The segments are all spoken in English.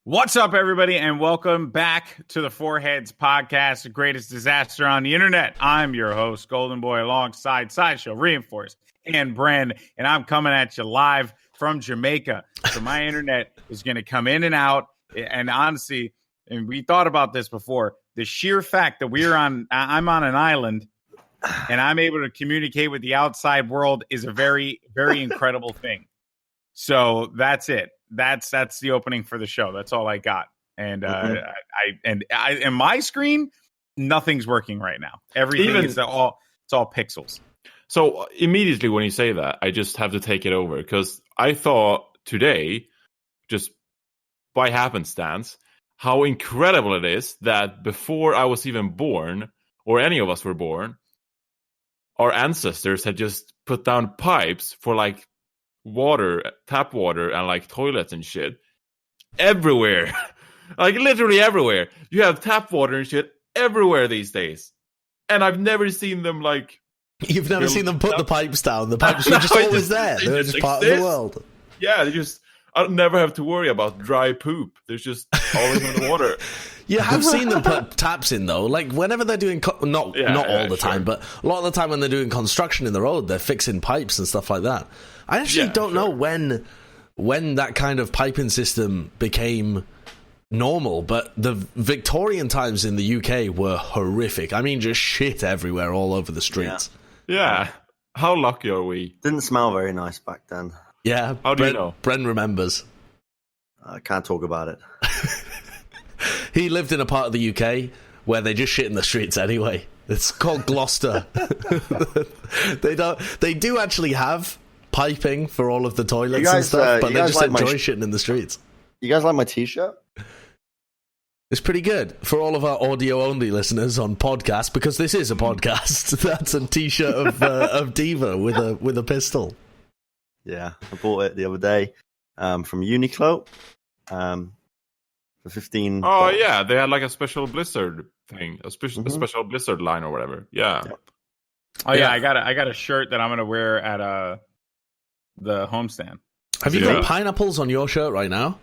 What's up, everybody, and welcome back to the Foreheads Podcast, the greatest disaster on the internet. I'm your host, Goldenboy, alongside Sideshow, Reinforced, and Bren, and I'm coming at you live from Jamaica. So my internet is going to come in and out, and honestly, and we thought about this before, the sheer fact that I'm on an island, and I'm able to communicate with the outside world is a very, very incredible thing. So that's it. That's the opening for the show. That's all I got. And and my screen, nothing's working right now. Everything is all pixels. So immediately when you say that, I just have to take it over because I thought today, just by happenstance, how incredible it is that before I was even born, or any of us were born, our ancestors had just put down pipes for like water, tap water, and like toilets and shit everywhere. Like literally everywhere. You have tap water and shit everywhere these days. And I've never seen them like... You've never seen them put the pipes down. The pipes were just always there. They're just part of the world. Yeah, I don't never have to worry about dry poop. There's just always in the water. You have seen them put taps in, though. Like, whenever they're doing... not all the time, but a lot of the time when they're doing construction in the road, they're fixing pipes and stuff like that. I actually don't know when that kind of piping system became normal, but the Victorian times in the UK were horrific. I mean, just shit everywhere, all over the streets. Yeah. How lucky are we? Didn't smell very nice back then. Yeah. How do you know? Bren remembers. I can't talk about it. He lived in a part of the UK where they just shit in the streets anyway. It's called Gloucester. They do actually have piping for all of the toilets and stuff, but they just enjoy shitting in the streets. You guys like my t-shirt? It's pretty good for all of our audio-only listeners on podcast, because this is a podcast. That's a t-shirt of Diva with a pistol. Yeah, I bought it the other day from Uniqlo for $15. Oh yeah, they had like a special Blizzard thing, a special Blizzard line or whatever. Yeah. Yep. Oh yeah, I got a shirt that I'm gonna wear at the homestand. Have you got pineapples on your shirt right now?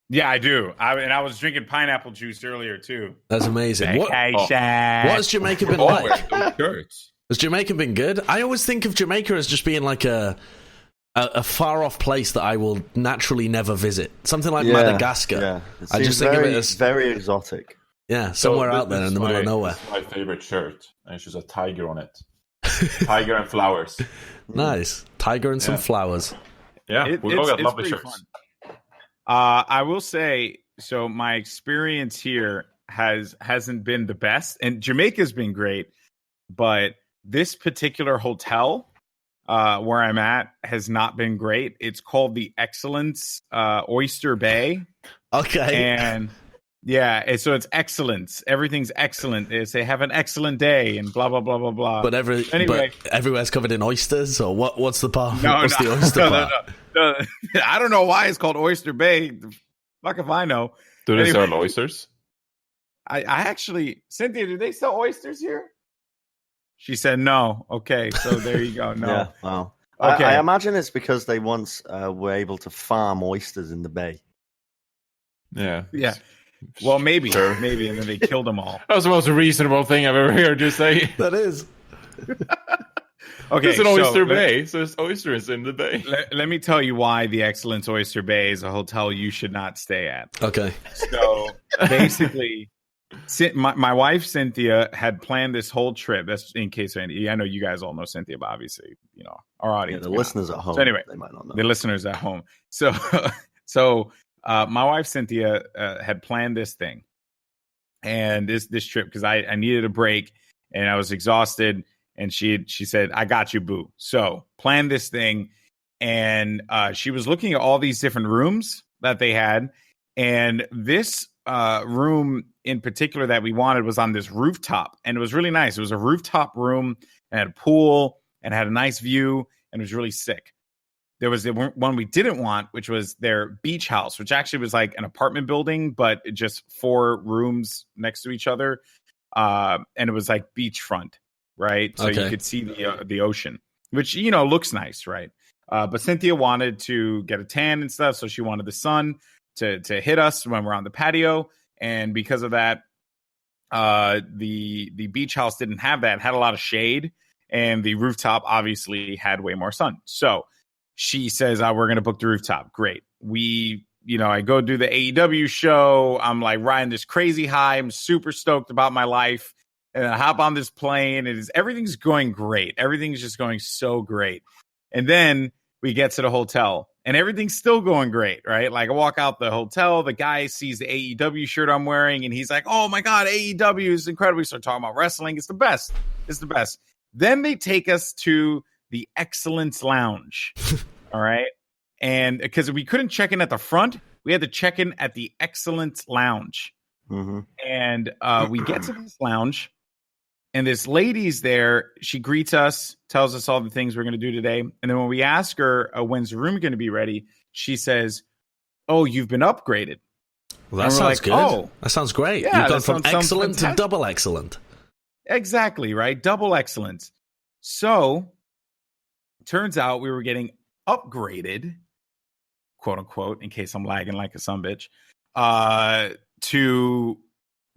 Yeah, I do. I was drinking pineapple juice earlier too. That's amazing. What has Jamaica been like? Has Jamaica been good? I always think of Jamaica as just being like a far off place that I will naturally never visit. Something like Madagascar. Yeah. I just think of it as very exotic. Yeah, somewhere out there in the middle of nowhere. This is my favorite shirt, and it's just a tiger on it. Tiger and flowers. Nice. Tiger and some flowers. Yeah, we all got lovely shirts. Fun. I will say, so my experience here hasn't been the best, and Jamaica's been great, but this particular hotel where I'm at has not been great. It's called the Excellence Oyster Bay. Okay. And yeah, so it's excellence. Everything's excellent. They have an excellent day and blah, blah, blah, blah, blah. But everywhere's covered in oysters? Or what's the part? What's the oyster part? No. I don't know why it's called Oyster Bay. Fuck if I know. Do they sell oysters? I actually... Cynthia, do they sell oysters here? She said no. Okay, so there you go. No. Yeah, wow. Okay. I imagine it's because they once were able to farm oysters in the bay. Yeah. Yeah. Well, maybe, and then they killed them all. That was the most reasonable thing I've ever heard you say. That is. Okay, it's an oyster bay, so there's oysters in the bay. Let me tell you why the Excellence Oyster Bay is a hotel you should not stay at. Okay. So basically, my wife Cynthia had planned this whole trip. That's in case I know you guys all know Cynthia, but obviously, our audience. Yeah, the listeners at home. So anyway, they might not know. The listeners at home. So my wife Cynthia had planned this thing and this trip because I needed a break and I was exhausted, and she said, "I got you, boo." So planned this thing, and she was looking at all these different rooms that they had, and this room in particular that we wanted was on this rooftop, and it was really nice. It was a rooftop room and had a pool and had a nice view, and it was really sick. There was the one we didn't want, which was their beach house, which actually was like an apartment building, but just 4 rooms next to each other. And it was like beachfront, right? So you could see the ocean, which, looks nice, right? But Cynthia wanted to get a tan and stuff, so she wanted the sun to hit us when we're on the patio. And because of that, the beach house didn't have that, had a lot of shade, and the rooftop obviously had way more sun. So she says, we're going to book the rooftop. Great. I go do the AEW show. I'm like riding this crazy high. I'm super stoked about my life. And I hop on this plane. Everything's going great. Everything's just going so great. And then we get to the hotel and everything's still going great, right? Like I walk out the hotel, the guy sees the AEW shirt I'm wearing and he's like, oh my God, AEW is incredible. We start talking about wrestling. It's the best. It's the best. Then they take us to the Excellence Lounge. All right. And because we couldn't check in at the front, we had to check in at the Excellence Lounge. Mm-hmm. And we get to this lounge. And this lady's there. She greets us, tells us all the things we're going to do today. And then when we ask her, when's the room going to be ready? She says, oh, you've been upgraded. Well, that sounds good. Oh, that sounds great. Yeah, you've gone from excellent to double excellent. Exactly, right? Double excellence. So, turns out we were getting upgraded, quote unquote, in case I'm lagging like a sumbitch, to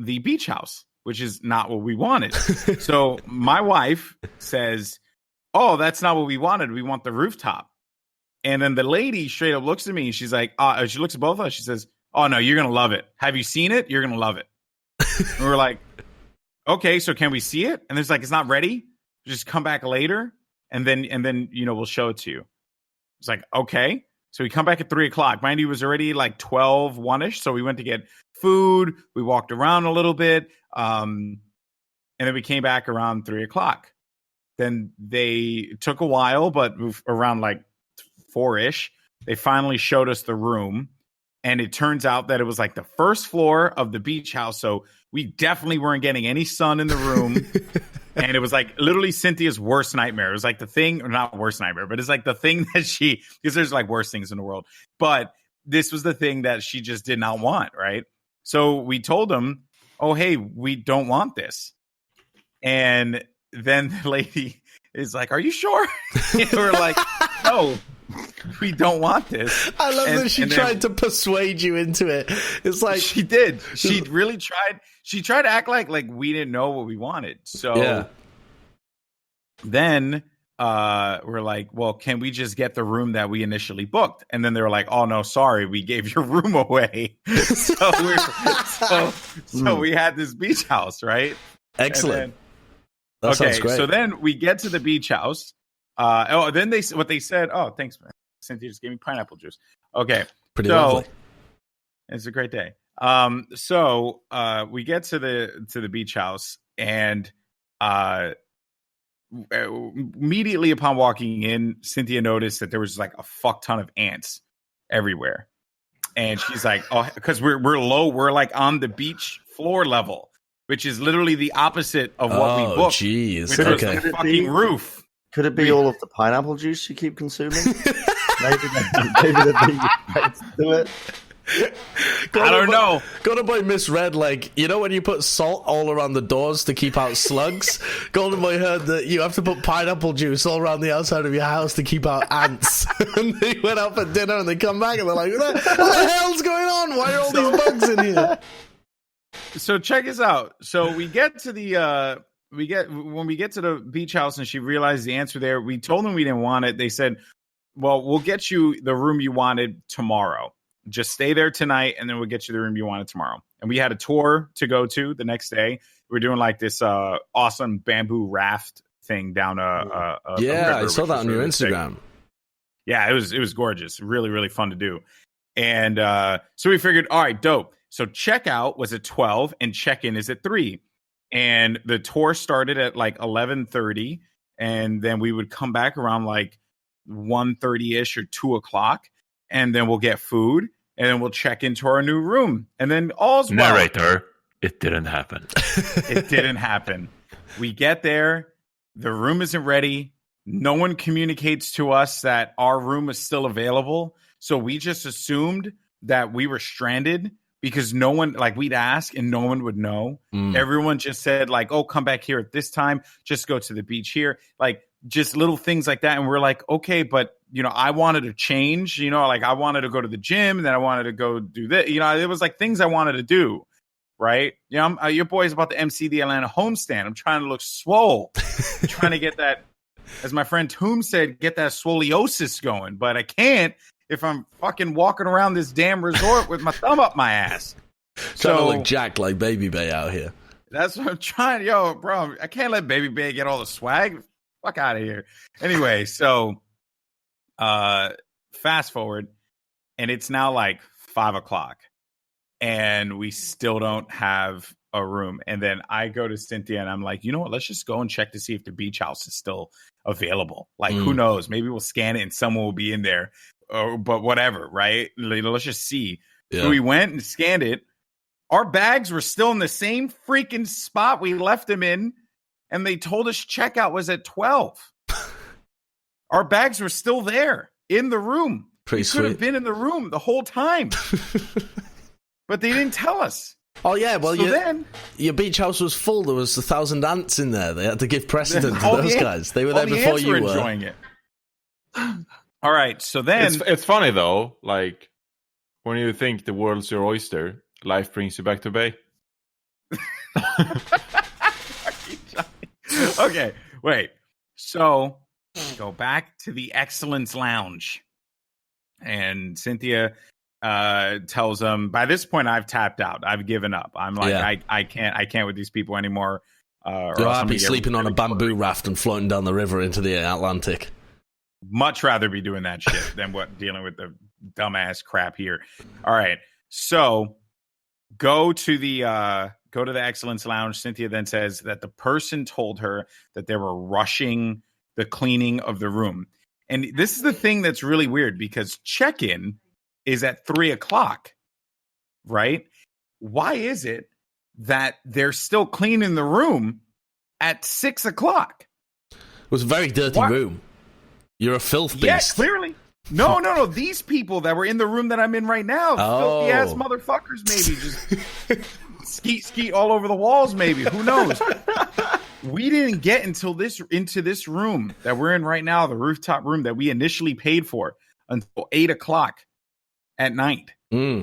the beach house, which is not what we wanted. So my wife says, oh, that's not what we wanted. We want the rooftop. And then the lady straight up looks at me and she's like, she looks at both of us. She says, oh, no, you're going to love it. Have you seen it? You're going to love it. And we're like, okay, so can we see it? And it's like, it's not ready. Just come back later. And then, we'll show it to you. It's like, okay. So we come back at 3:00. Mind you, it was already like 12:01-ish. So we went to get food. We walked around a little bit. And then we came back around 3:00. Then they took a while, but around like 4-ish, they finally showed us the room. And it turns out that it was like the first floor of the beach house. So we definitely weren't getting any sun in the room. And it was like literally Cynthia's worst nightmare. It was like the thing, or not worst nightmare, but it's like the thing that because there's like worse things in the world. But this was the thing that she just did not want, right? So we told them, oh, hey, we don't want this. And then the lady is like, are you sure? And we're like, no, we don't want this. I love that she tried to persuade you into it. It's like she did. She really tried. She tried to act like we didn't know what we wanted. So then we're like, well, can we just get the room that we initially booked? And then they were like, oh no, sorry, we gave your room away. so we had this beach house, right? Excellent. That sounds great. So then we get to the beach house. Then what they said. Oh, thanks, man. Cynthia just gave me pineapple juice. Okay, pretty lovely. It's a great day. So we get to the beach house, and immediately upon walking in, Cynthia noticed that there was like a fuck ton of ants everywhere, and she's like, "Oh, because we're low, we're like on the beach floor level, which is literally the opposite of what we booked. Jeez, which was the fucking roof." Could it be all of the pineapple juice you keep consuming? maybe the bee do it. I don't know. Goldenboy misread, like, you know when you put salt all around the doors to keep out slugs? Goldenboy heard that you have to put pineapple juice all around the outside of your house to keep out ants. And they went out for dinner and they come back and they're like, what the hell's going on? Why are all these bugs in here? So check us out. So we get to the when we get to the beach house and she realized the ants were there, we told them we didn't want it. They said, well, we'll get you the room you wanted tomorrow. Just stay there tonight, and then we'll get you the room you wanted tomorrow. And we had a tour to go to the next day. We were doing like this awesome bamboo raft thing down a river, I saw that on your Instagram. Yeah, it was gorgeous. Really, really fun to do. And so we figured, all right, dope. So checkout was at 12 and check-in is at 3. And the tour started at like 11:30, and then we would come back around like 1:30-ish or 2:00, and then we'll get food, and then we'll check into our new room, and then all's well. Narrator, it didn't happen. It didn't happen. We get there, the room isn't ready. No one communicates to us that our room is still available, so we just assumed that we were stranded. Because no one, like we'd ask and no one would know. Everyone just said like, oh, come back here at this time. Just go to the beach here. Like just little things like that. And we're like, okay, but I wanted to change, like I wanted to go to the gym and then I wanted to go do this. It was like things I wanted to do. Right. Your boy's about to MC the Atlanta homestand. I'm trying to look swole. I'm trying to get that, as my friend Toom said, get that scoliosis going. But I can't if I'm fucking walking around this damn resort with my thumb up my ass. Trying to look jacked like Baby Bay out here. That's what I'm trying. Yo, bro, I can't let Baby Bay get all the swag. Fuck out of here. Anyway, so fast forward, and it's now like 5:00, and we still don't have a room. And then I go to Cynthia, and I'm like, you know what? Let's just go and check to see if the beach house is still available. Like, who knows? Maybe we'll scan it, and someone will be in there. But whatever, right? Let's just see. Yeah. So we went and scanned it. Our bags were still in the same freaking spot we left them in, and they told us checkout was at 12. Our bags were still there in the room. We could have been in the room the whole time, but they didn't tell us. Oh yeah, well your beach house was full. There was 1,000 ants in there. They had to give precedence to those guys. They were there before you were enjoying it. All right, so then it's funny though. Like when you think the world's your oyster, life brings you back to Bay. Okay, wait. So go back to the Excellence Lounge, and Cynthia tells them. By this point, I've tapped out. I've given up. I'm like, I can't with these people anymore. You're happy sleeping on a bamboo raft and floating down the river into the Atlantic. Much rather be doing that shit than dealing with the dumbass crap here. All right, so go to the Excellence Lounge. Cynthia then says that the person told her that they were rushing the cleaning of the room. And this is the thing that's really weird because check-in is at 3:00, right? Why is it that they're still cleaning the room at 6:00? It was a very dirty room. You're a filth beast. Yeah, clearly. No. These people that were in the room that I'm in right now, filthy ass motherfuckers, maybe just skeet all over the walls. Maybe, who knows? We didn't get into this room that we're in right now, the rooftop room that we initially paid for, until 8:00 at night.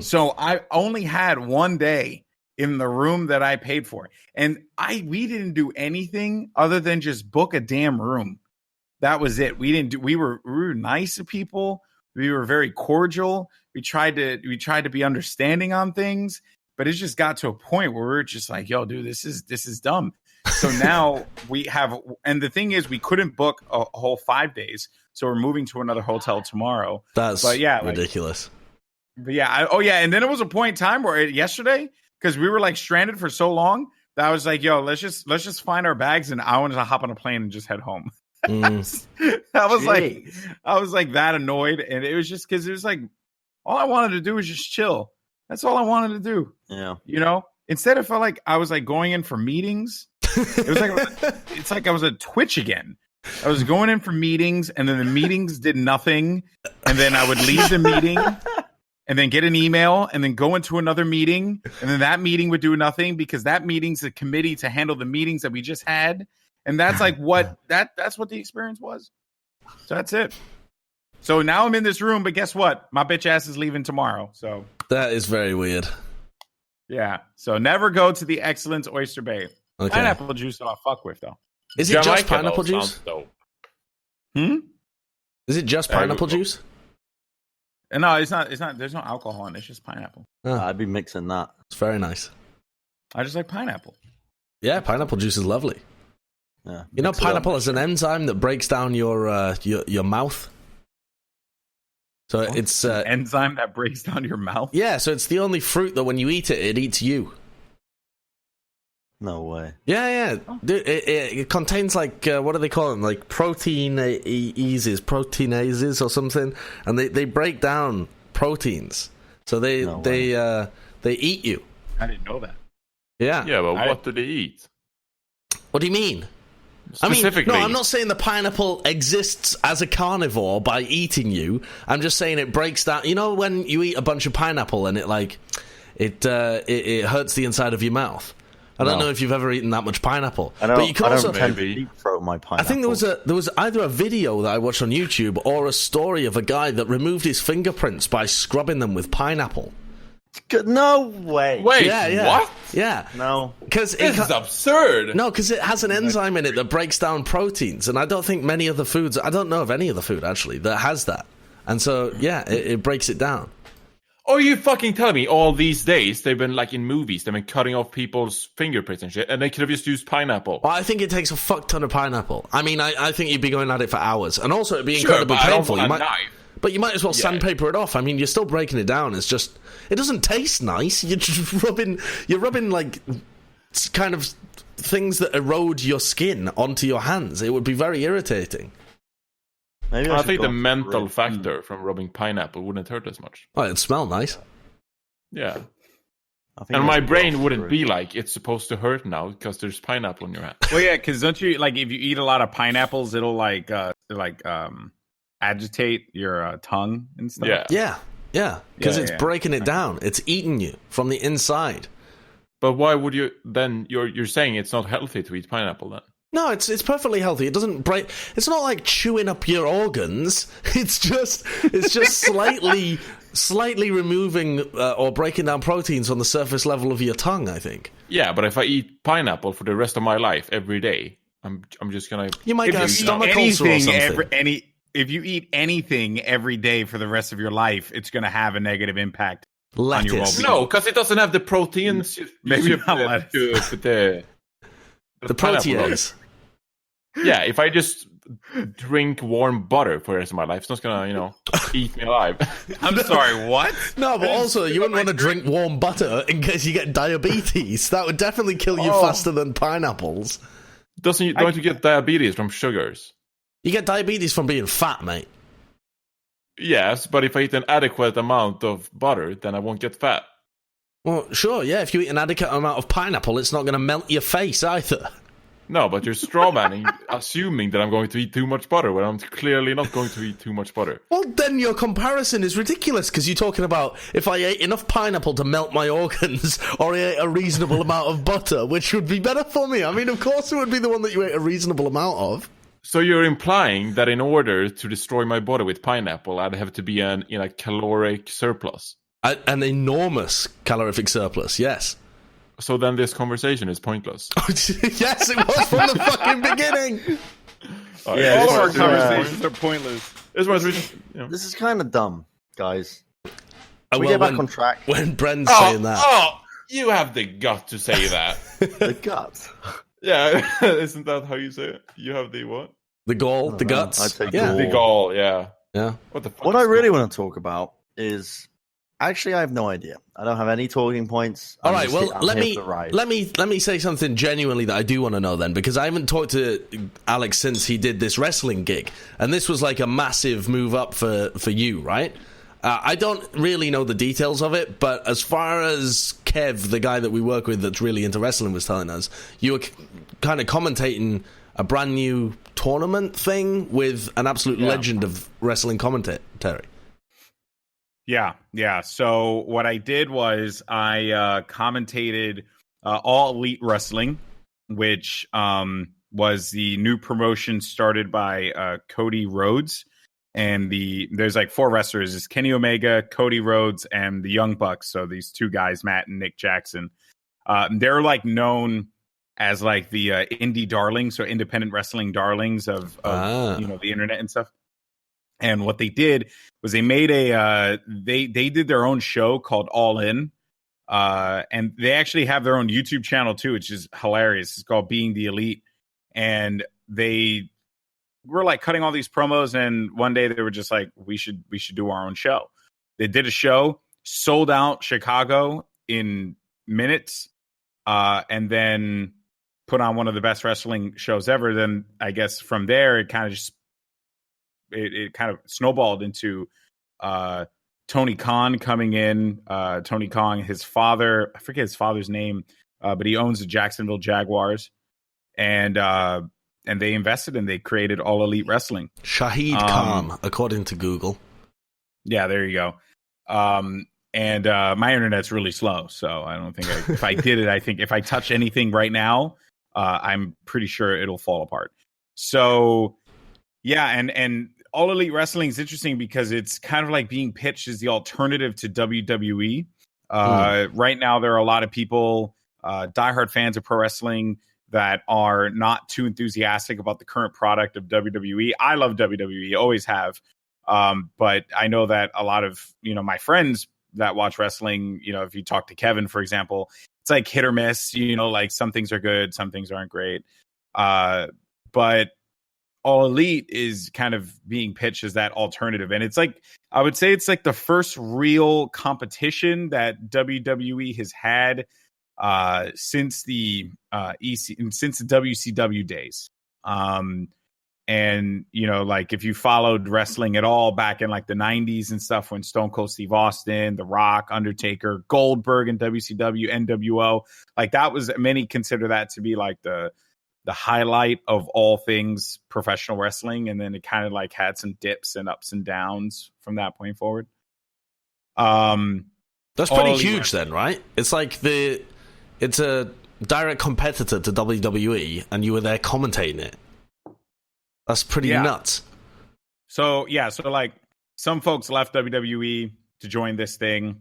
So I only had one day in the room that I paid for, and we didn't do anything other than just book a damn room. That was it. We were nice to people. We were very cordial. We tried to be understanding on things, but it just got to a point where we were just like, yo, dude, this is dumb. So now we have, and the thing is, we couldn't book a whole 5 days. So we're moving to another hotel tomorrow. That's ridiculous. But yeah. And then it was a point in time where yesterday, because we were like stranded for so long, that I was like, yo, let's just find our bags, and I wanted to hop on a plane and just head home. I was like that annoyed, and it was just because it was like all I wanted to do was just chill. That's all I wanted to do. Yeah, instead of I was like going in for meetings. It was like I was at Twitch again. I was going in for meetings, and then the meetings did nothing, and then I would leave the meeting and then get an email and then go into another meeting, and then that meeting would do nothing because that meeting's a committee to handle the meetings that we just had. And that's like that's what the experience was. So that's it. So now I'm in this room, but guess what? My bitch ass is leaving tomorrow. So that is very weird. Yeah. So never go to the Excellence Oyster Bay. Okay. Pineapple juice I'll fuck with though. Is it just pineapple juice? Is it just pineapple juice? No, it's not. There's no alcohol in it. It's just pineapple. Oh. I'd be mixing that. It's very nice. I just like pineapple. Yeah, pineapple juice is lovely. Yeah, pineapple is an enzyme that breaks down your mouth. So it's an enzyme that breaks down your mouth. Yeah, so it's the only fruit that when you eat it, it eats you. No way. Yeah. It contains what do they call them? Like proteinases or something, and they break down proteins. So they eat you. I didn't know that. Yeah. Yeah, but what do they eat? What do you mean? Specifically. I'm not saying the pineapple exists as a carnivore by eating you. I'm just saying it breaks down. You know when you eat a bunch of pineapple and it hurts the inside of your mouth? I don't know if you've ever eaten that much pineapple. But you can also tend to deep throat my pineapple. I think there was either a video that I watched on YouTube or a story of a guy that removed his fingerprints by scrubbing them with pineapple. No way. Wait, what? what? Yeah. No. This is absurd. No, because it has an enzyme in it that breaks down proteins, and I don't think many of the foods, I don't know of any other food, actually, that has that. And so, yeah, it breaks it down. Are you fucking telling me all these days they've been like in movies, they've been cutting off people's fingerprints and shit, and they could have just used pineapple? Well, I think it takes a fuck ton of pineapple. I mean, I think you'd be going at it for hours, and also it'd be incredibly painful. But you might as well sandpaper it off. I mean, you're still breaking it down. It's just, it doesn't taste nice. You're just rubbing like kind of things that erode your skin onto your hands. It would be very irritating. Maybe I think the mental factor from rubbing pineapple wouldn't hurt as much. Oh, it'd smell nice. Yeah. And my brain wouldn't be like, it's supposed to hurt now because there's pineapple in your hand. Well, yeah, because don't you, like, if you eat a lot of pineapples, it'll agitate your tongue and stuff. Yeah, because it's breaking it down. It's eating you from the inside. But why would you then? You're saying it's not healthy to eat pineapple then? No, it's perfectly healthy. It doesn't break. It's not like chewing up your organs. It's just slightly removing or breaking down proteins on the surface level of your tongue, I think. Yeah, but if I eat pineapple for the rest of my life every day, I'm just gonna. You might get stomach ulcer or something. If you eat anything every day for the rest of your life, it's going to have a negative impact on your well-being. No, because it doesn't have the proteins. Maybe not lettuce. The protease. Yeah, if I just drink warm butter for the rest of my life, it's not going to, eat me alive. I'm sorry, what? No, but also, you wouldn't want to drink warm butter in case you get diabetes. That would definitely kill you faster than pineapples. Don't you get diabetes from sugars? You get diabetes from being fat, mate. Yes, but if I eat an adequate amount of butter, then I won't get fat. Well, sure, yeah. If you eat an adequate amount of pineapple, it's not going to melt your face either. No, but you're strawmanning, assuming that I'm going to eat too much butter, when I'm clearly not going to eat too much butter. Well, then your comparison is ridiculous, because you're talking about if I ate enough pineapple to melt my organs, or I ate a reasonable amount of butter, which would be better for me. I mean, of course it would be the one that you ate a reasonable amount of. So you're implying that in order to destroy my body with pineapple, I'd have to be in a caloric surplus? An enormous calorific surplus, yes. So then this conversation is pointless. Yes, it was from the fucking beginning. All of our conversations are pointless. This is kind of dumb, guys. We get back on track. When Bren's saying that. Oh, you have the gut to say that. The gut? Yeah, isn't that how you say it? You have the what? The gall, the guts. I'd say yeah. The gall, yeah. Yeah. What the fuck? What I really want to talk about is actually I have no idea. I don't have any talking points. All right, well, let me say something genuinely that I do want to know then, because I haven't talked to Alex since he did this wrestling gig, and this was like a massive move up for you, right? I don't really know the details of it, but as far as Kev, the guy that we work with that's really into wrestling, was telling us, you were kind of commentating a brand new tournament thing with an absolute legend of wrestling commentary. Yeah. So what I did was I commentated All Elite Wrestling, which was the new promotion started by Cody Rhodes. And there's like four wrestlers. It's Kenny Omega, Cody Rhodes, and the Young Bucks. So these two guys, Matt and Nick Jackson, they're like known as like the indie darlings, so independent wrestling darlings of the internet and stuff. And what they did was they made they did their own show called All In, and they actually have their own YouTube channel too, which is hilarious. It's called Being the Elite, and they were like cutting all these promos, and one day they were just like, we should do our own show. They did a show, sold out Chicago in minutes, and then put on one of the best wrestling shows ever. Then I guess from there it kind of just it kind of snowballed into Tony Khan coming in. Tony Khan, his father, I forget his father's name, but he owns the Jacksonville Jaguars, and they invested and they created All Elite Wrestling. Shahid Khan, according to Google. Yeah, there you go. and my internet's really slow, so I don't think if I did it, I think if I touch anything right now, I'm pretty sure it'll fall apart. So yeah, and All Elite Wrestling is interesting because it's kind of like being pitched as the alternative to WWE. Right now, there are a lot of people, diehard fans of pro wrestling, that are not too enthusiastic about the current product of WWE. I love WWE, always have. But I know that a lot of, my friends that watch wrestling, if you talk to Kevin, for example, it's like hit or miss, like some things are good, some things aren't great. But All Elite is kind of being pitched as that alternative. And it's like, I would say it's like the first real competition that WWE has had since the since the WCW days. And like if you followed wrestling at all back in like the 90s and stuff, when Stone Cold Steve Austin, The Rock, Undertaker, Goldberg and WCW, NWO, like that was, many consider that to be like the highlight of all things professional wrestling. And then it kind of like had some dips and ups and downs from that point forward. That's pretty huge then, right? It's like it's a direct competitor to WWE, and you were there commentating it. That's pretty nuts. So like some folks left WWE to join this thing.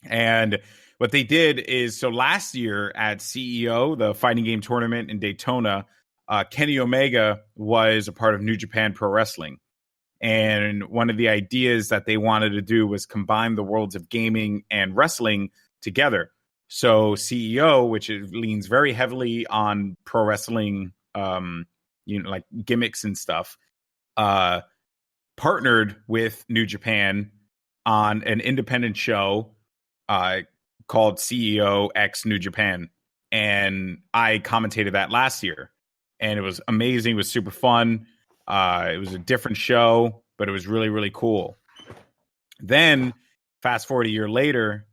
And what they did is, so last year at CEO, the fighting game tournament in Daytona, Kenny Omega was a part of New Japan Pro Wrestling. And one of the ideas that they wanted to do was combine the worlds of gaming and wrestling together. So CEO, which leans very heavily on pro wrestling, like gimmicks and stuff, partnered with New Japan on an independent show called CEO X New Japan. And I commentated that last year. And it was amazing. It was super fun. It was a different show, but it was really, really cool. Then fast forward a year later,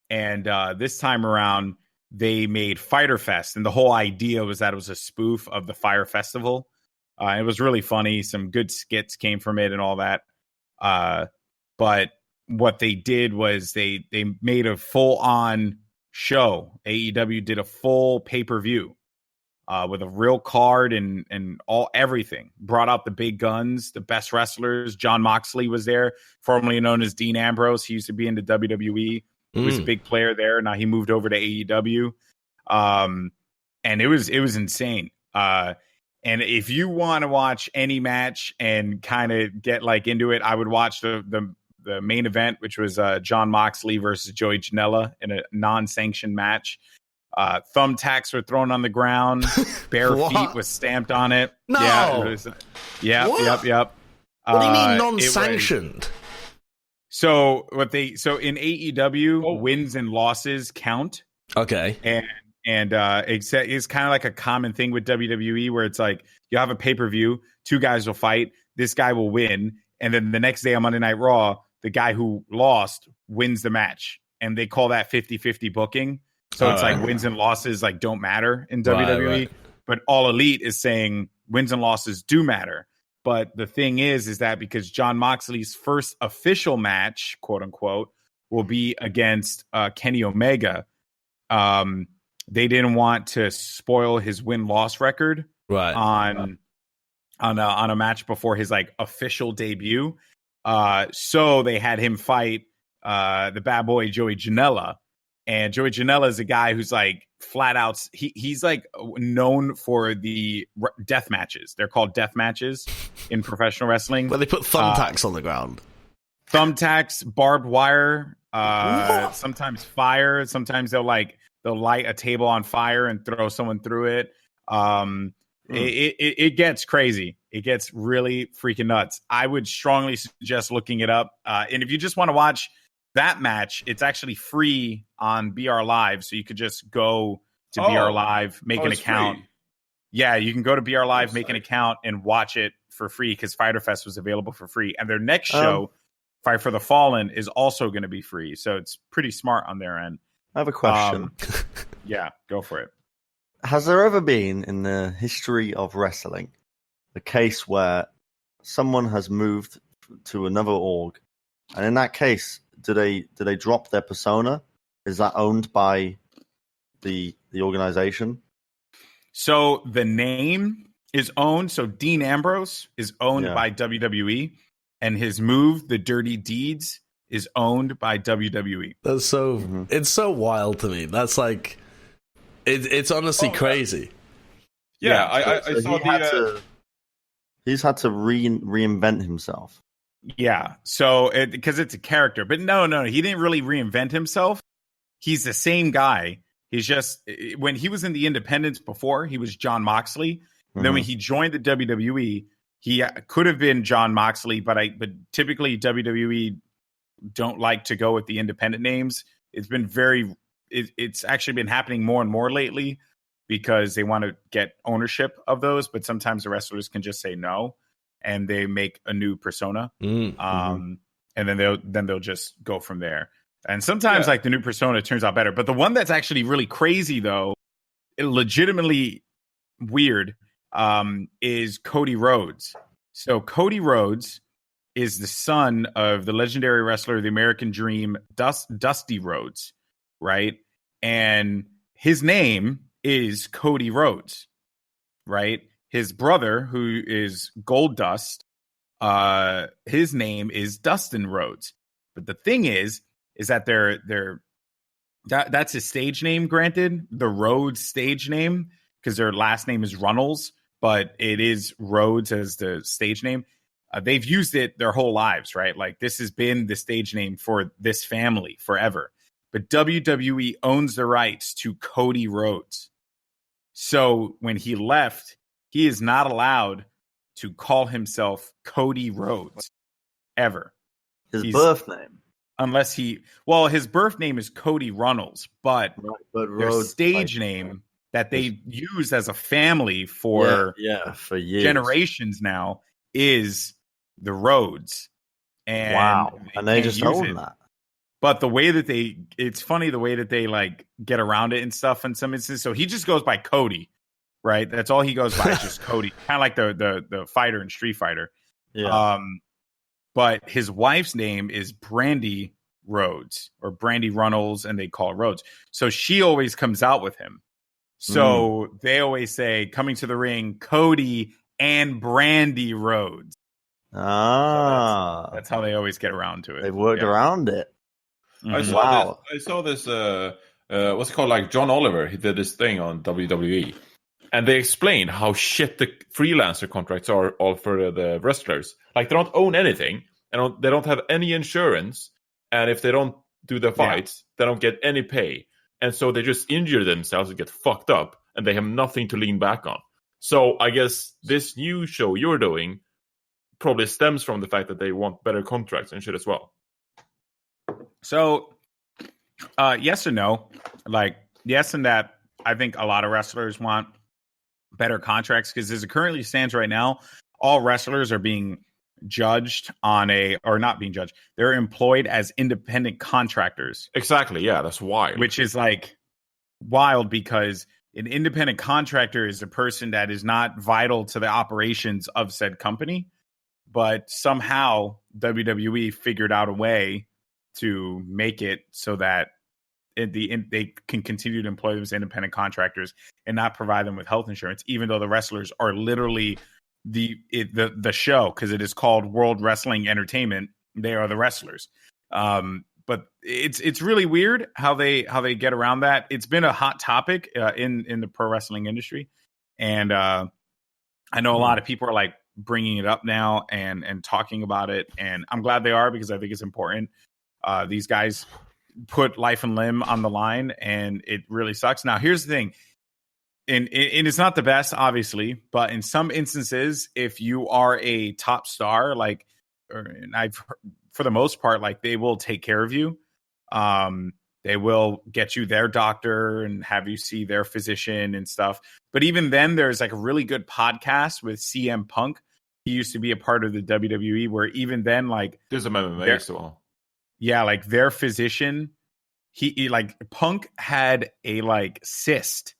and this time around, they made Fyter Fest. And the whole idea was that it was a spoof of the Fyre Festival. It was really funny. Some good skits came from it and all that. But what they did was they made a full-on show. AEW did a full pay-per-view with a real card and everything. Brought out the big guns, the best wrestlers. Jon Moxley was there, formerly known as Dean Ambrose. He used to be in the WWE. He was a big player there. Now he moved over to AEW. And it was insane. And if you want to watch any match and kind of get like into it, I would watch the main event, which was Jon Moxley versus Joey Janela in a non-sanctioned match. Thumbtacks were thrown on the ground. Bare feet was stamped on it. No. Yep. What do you mean non-sanctioned? So in AEW, wins and losses count. Okay. And it's kind of like a common thing with WWE where it's like you have a pay-per-view, two guys will fight, this guy will win, and then the next day on Monday Night Raw, the guy who lost wins the match. And they call that 50-50 booking. So it's like wins and losses like don't matter in WWE. Right. But All Elite is saying wins and losses do matter. But the thing is that because Jon Moxley's first official match, quote unquote, will be against Kenny Omega, they didn't want to spoil his win-loss record on a match before his like official debut. So they had him fight the bad boy Joey Janela. And Joey Janela is a guy who's like flat out. He's like known for the death matches. They're called death matches in professional wrestling. Where they put thumbtacks on the ground. Thumbtacks, barbed wire, sometimes fire. Sometimes they'll light a table on fire and throw someone through it. It gets crazy. It gets really freaking nuts. I would strongly suggest looking it up. And if you just want to watch that match, it's actually free on BR Live. So you could just go to BR Live, make an account. Free. Yeah, you can go to BR Live, make an account, and watch it for free because Fyter Fest was available for free. And their next show, Fight for the Fallen, is also going to be free. So it's pretty smart on their end. I have a question. Yeah, go for it. Has there ever been in the history of wrestling a case where someone has moved to another org, and in that case, do they drop their persona? Is that owned by the organization? So the name is owned. So Dean Ambrose is owned by WWE, and his move, the Dirty Deeds, is owned by WWE. That's so it's so wild to me. That's like it's honestly crazy. Yeah, I saw he's had to reinvent himself. Yeah, so because it's a character, but no, he didn't really reinvent himself. He's the same guy. He's just when he was in the independents before, he was John Moxley. Then when he joined the WWE, he could have been John Moxley, but typically WWE don't like to go with the independent names. It's been it's actually been happening more and more lately because they want to get ownership of those, but sometimes the wrestlers can just say no and they make a new persona. And then they'll just go from there. And sometimes like the new persona turns out better. But the one that's actually really crazy though, legitimately weird, is Cody Rhodes. So Cody Rhodes is the son of the legendary wrestler, the American Dream, Dusty Rhodes, right? And his name is Cody Rhodes, right? His brother, who is Goldust, his name is Dustin Rhodes. But the thing is that that's his stage name, granted, the Rhodes stage name, because their last name is Runnels, but it is Rhodes as the stage name. They've used it their whole lives, right? Like this has been the stage name for this family forever. But WWE owns the rights to Cody Rhodes. So when he left, he is not allowed to call himself Cody Rhodes ever. His birth name. Unless his birth name is Cody Runnels, but their Rhodes, stage name that they use as a family for years, generations now is the Rhodes. And and they just own that. But the way that it's funny the way that they like get around it and stuff in some instances. So he just goes by Cody, right? That's all he goes by, just Cody. Kind of like the fighter in Street Fighter. Yeah. But his wife's name is Brandy Rhodes or Brandy Runnels, and they call it Rhodes. So she always comes out with him. So they always say, coming to the ring, Cody and Brandy Rhodes. So that's how they always get around to it. They've worked around it. I saw this what's it called, like John Oliver, he did this thing on WWE, and they explained how shit the freelancer contracts are all for the wrestlers. Like they don't own anything, and they don't have any insurance, and if they don't do the fights, they don't get any pay, and so they just injure themselves and get fucked up, and they have nothing to lean back on. So I guess this new show you're doing probably stems from the fact that they want better contracts and shit as well. So, yes and no. Like, yes, in that I think a lot of wrestlers want better contracts because as it currently stands right now, all wrestlers are being judged or not being judged. They're employed as independent contractors. Exactly. Yeah, that's wild. Which is like wild because an independent contractor is a person that is not vital to the operations of said company, but somehow WWE figured out a way to make it so that they can continue to employ them as independent contractors and not provide them with health insurance, even though the wrestlers are literally the show, because it is called World Wrestling Entertainment. They are the wrestlers. But it's really weird how they get around that. It's been a hot topic in the pro wrestling industry, and I know a lot of people are like bringing it up now and talking about it, and I'm glad they are because I think it's important. These guys put life and limb on the line, and it really sucks. Now, here's the thing. And it's not the best, obviously, but in some instances, if you are a top star, for the most part, like they will take care of you. They will get you their doctor and have you see their physician and stuff. But even then, there's like a really good podcast with CM Punk. He used to be a part of the WWE, where even then, like there's a MMA as well. Yeah, like their physician, he like Punk had a like cyst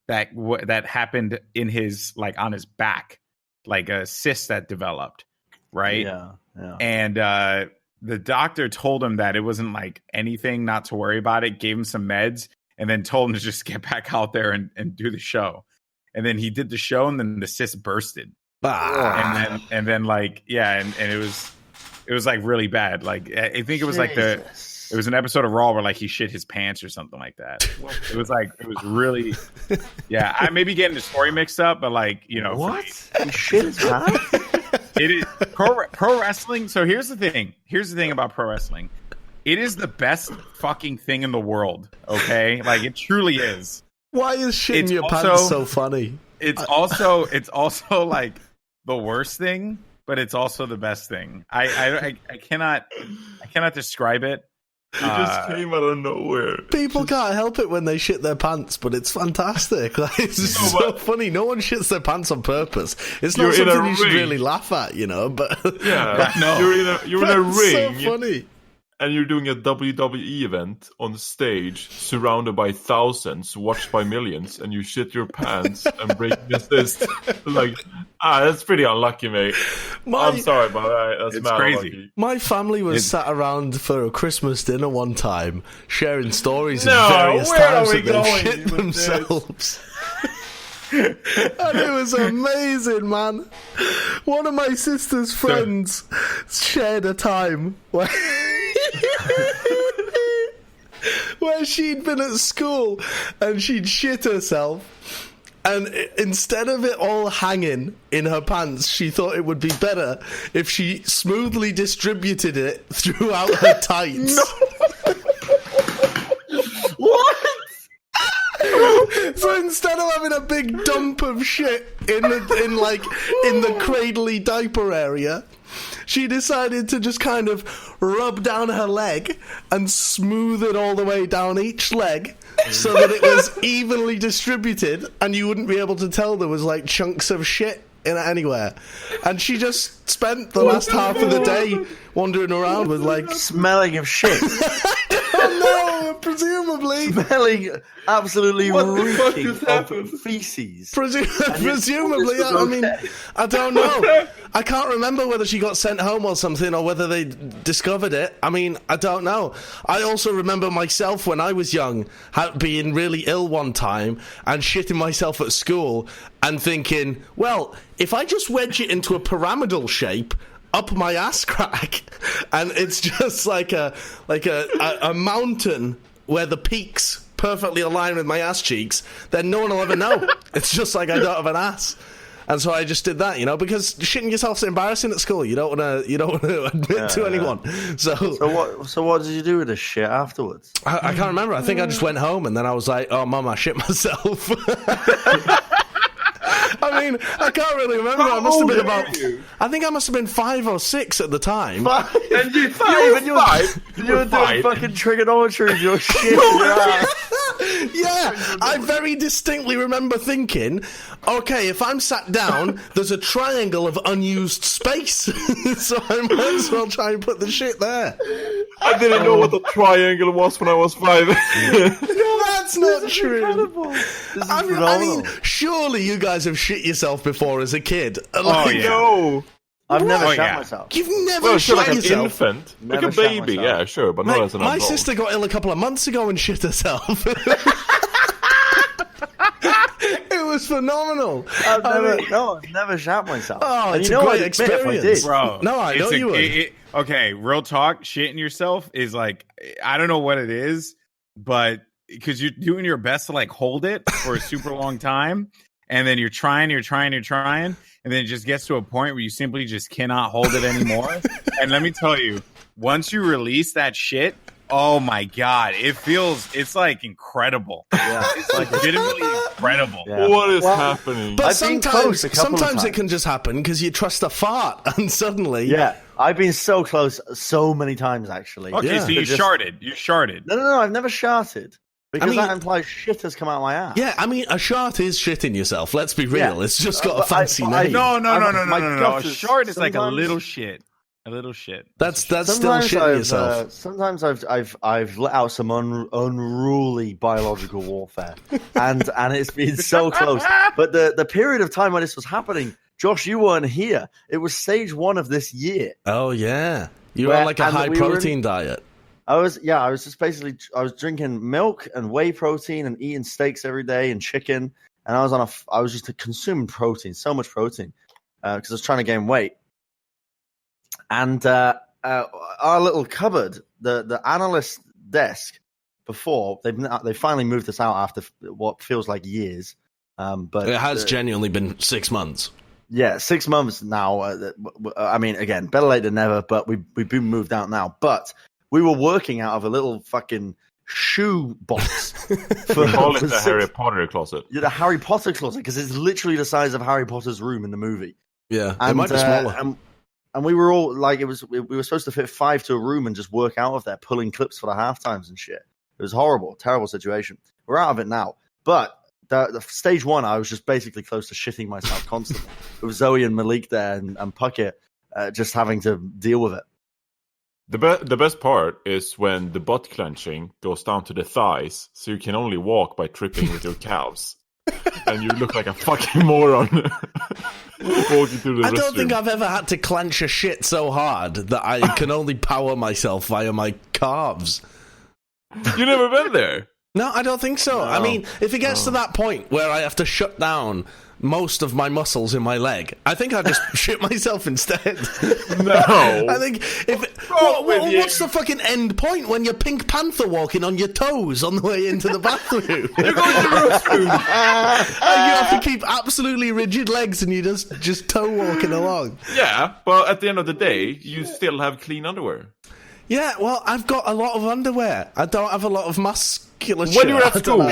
that happened in his like on his back, like a cyst that developed, right? Yeah. And the doctor told him that it wasn't like anything, not to worry about it, gave him some meds, and then told him to just get back out there and do the show. And then he did the show, and then the cyst bursted. And then like, yeah, and it was like really bad. Like, I think it was like it was an episode of Raw where like he shit his pants or something like that. It was really, yeah. I may be getting the story mixed up, but like, you know, what? He shit his pants? It is pro wrestling. So here's the thing. Here's the thing about pro wrestling. It is the best fucking thing in the world. Okay, like it truly is. Why is shitting your pants so funny? It's also like the worst thing, but it's also the best thing. I cannot describe it. It just came out of nowhere. People can't help it when they shit their pants, but it's fantastic. Like, it's so funny. No one shits their pants on purpose. It's not something you should really laugh at, you know. But yeah, no. you're in a ring. So funny. And you're doing a WWE event on stage, surrounded by thousands, watched by millions, and you shit your pants and break your cyst. Like, that's pretty unlucky, mate. I'm sorry, but that's mad crazy. Unlucky. My family was sat around for a Christmas dinner one time, sharing stories of various times that they shit themselves. And it was amazing, man. One of my sister's friends shared a time where she'd been at school and she'd shit herself, and instead of it all hanging in her pants, she thought it would be better if she smoothly distributed it throughout her tights. What? So instead of having a big dump of shit in the cradly diaper area, she decided to just kind of rub down her leg and smooth it all the way down each leg so that it was evenly distributed and you wouldn't be able to tell there was like chunks of shit in it anywhere. And she just spent the last half of the day wandering around with like smelling of shit. Oh no, presumably smelling absolutely reeking of feces. Presumably, I mean, I don't know. I can't remember whether she got sent home or something, or whether they discovered it. I mean, I don't know. I also remember myself when I was young being really ill one time and shitting myself at school and thinking, well, if I just wedge it into a pyramidal shape up my ass crack, and it's just like a mountain where the peaks perfectly align with my ass cheeks, then no one will ever know. It's just like I don't have an ass. And so I just did that, you know, because shitting yourself's embarrassing at school. You don't want to admit to anyone. So what did you do with this shit afterwards? I can't remember. I think I just went home and then I was like, oh, Mum, I shit myself. I mean, I can't really remember. I think I must have been 5 or 6 at the time. And you were doing fucking trigonometry with your shit. Yeah, I very distinctly remember thinking, okay, if I'm sat down, there's a triangle of unused space, so I might as well try and put the shit there. I didn't know what the triangle was when I was 5. That's not true. I mean, surely you guys have shit yourself before as a kid. No. I've never shot myself. You've never shot like yourself? An infant. Like a baby, yeah, sure, but not as an adult. My sister got ill a couple of months ago and shit herself. It was phenomenal. I've never shot myself. Oh, it's a great experience. Bro, no, I know you would. Okay, real talk, shitting yourself is like, I don't know what it is, but because you're doing your best to like hold it for a super long time, and then you're trying, and then it just gets to a point where you simply just cannot hold it anymore. And let me tell you, once you release that shit, oh my God, it's like incredible. Yeah, it's like legitimately incredible. Yeah. What is happening? But sometimes it can just happen because you trust a fart and suddenly. Yeah, I've been so close so many times actually. Okay, so you sharted. You sharted. No, I've never sharted. Because that implies shit has come out of my ass. Yeah, I mean, a shart is shitting yourself. Let's be real. Yeah. It's just got a fancy name. No. A shart is like a little shit. A little shit. That's still shitting yourself. Sometimes I've let out some unruly biological warfare, and it's been so close. But the period of time when this was happening, Josh, you weren't here. It was stage 1 of this year. Oh yeah. You're on like a high protein diet. I was drinking milk and whey protein and eating steaks every day and chicken, and I was just consuming protein, so much protein, because I was trying to gain weight. And our little cupboard, the analyst desk, before they finally moved us out after what feels like years, but it has genuinely been 6 months. Yeah, 6 months now. I mean, again, better late than never. But we've been moved out now. But we were working out of a little fucking shoe box. We call it the Harry Potter closet. Yeah, the Harry Potter closet, because it's literally the size of Harry Potter's room in the movie. Yeah, it might be smaller. And we were all like, we were supposed to fit 5 to a room and just work out of there, pulling clips for the halftimes and shit. It was horrible, terrible situation. We're out of it now. But the stage 1, I was just basically close to shitting myself constantly. With Zoe and Malik there and Puckett just having to deal with it. The best part is when the butt clenching goes down to the thighs, so you can only walk by tripping with your calves. And you look like a fucking moron walking through the I don't restroom. think I've ever had to clench a shit so hard that I can only power myself via my calves. You never been there? No, I don't think so. No. I mean, if it gets to that point where I have to shut down most of my muscles in my leg, I think I'll just shit myself instead. No. I think what's the fucking end point when you're Pink Panther walking on your toes on the way into the bathroom? You're going to the restroom. And you have to keep absolutely rigid legs and you just toe walking along. Yeah, but at the end of the day, you still have clean underwear. Yeah, well, I've got a lot of underwear. I don't have a lot of musculature. When you were at school...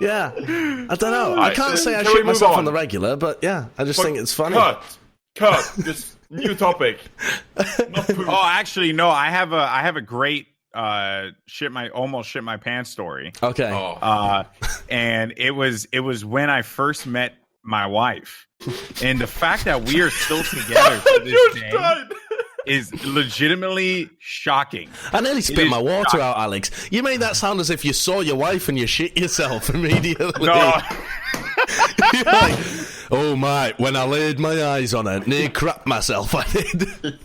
Yeah, I don't know. I can't say I shoot myself on the regular, but yeah, I just think it's funny. Cut. Just new topic. Actually, no. I have a great almost shit my pants story. Okay. And it was when I first met my wife, and the fact that we are still together to this day is legitimately shocking. I nearly spit my water out, Alex. You made that sound as if you saw your wife and you shit yourself immediately. No. You're like, oh my, when I laid my eyes on her, near crap myself, I did.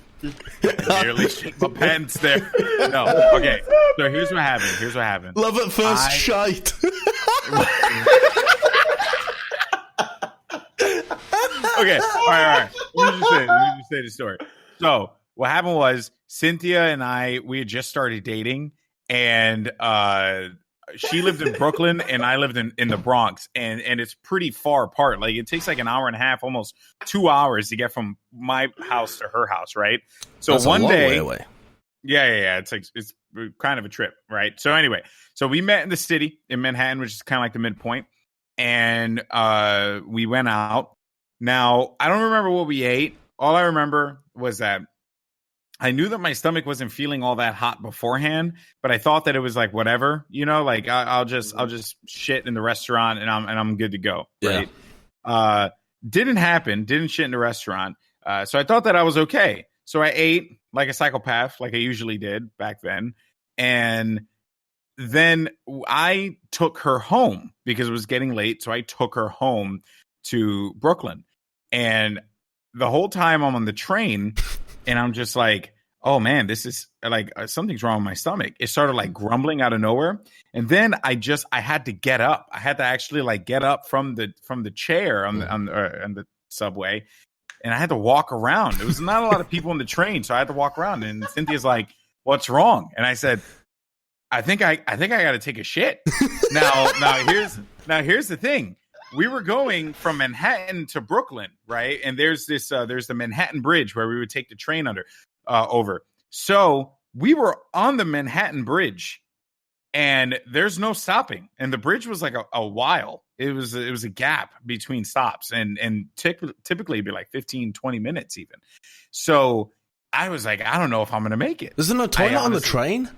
Nearly shit my pants there. No, okay. So here's what happened. Love at first shite. Okay, all right. Let me just say the story. So what happened was Cynthia and we had just started dating, and she lived in Brooklyn and I lived in the Bronx, and it's pretty far apart. Like it takes like an hour and a half, almost 2 hours to get from my house to her house, right? So that's one a long day, way away. Yeah. It's kind of a trip, right? So anyway, we met in the city in Manhattan, which is kind of like the midpoint, and we went out. Now I don't remember what we ate. All I remember was that I knew that my stomach wasn't feeling all that hot beforehand, but I thought that it was like whatever, like I'll just shit in the restaurant and I'm good to go. Right? Yeah. Didn't happen. Didn't shit in the restaurant. So I thought that I was okay. So I ate like a psychopath, like I usually did back then, and then I took her home because it was getting late. So I took her home to Brooklyn, and the whole time I'm on the train, and I'm just like, oh man, this is like something's wrong with my stomach. It started like grumbling out of nowhere, and then I had to get up. I had to actually like get up from the chair on the subway, and I had to walk around. There was not a lot of people on the train, so I had to walk around. And Cynthia's like, "What's wrong?" And I said, "I think I got to take a shit." Now here's the thing. We were going from Manhattan to Brooklyn, right? And there's the Manhattan Bridge where we would take the train over. So we were on the Manhattan Bridge, and there's no stopping. And the bridge was like a while. It was a gap between stops, and typically it'd be like 15, 20 minutes even. So I was like, I don't know if I'm going to make it. Is there no toilet on the train?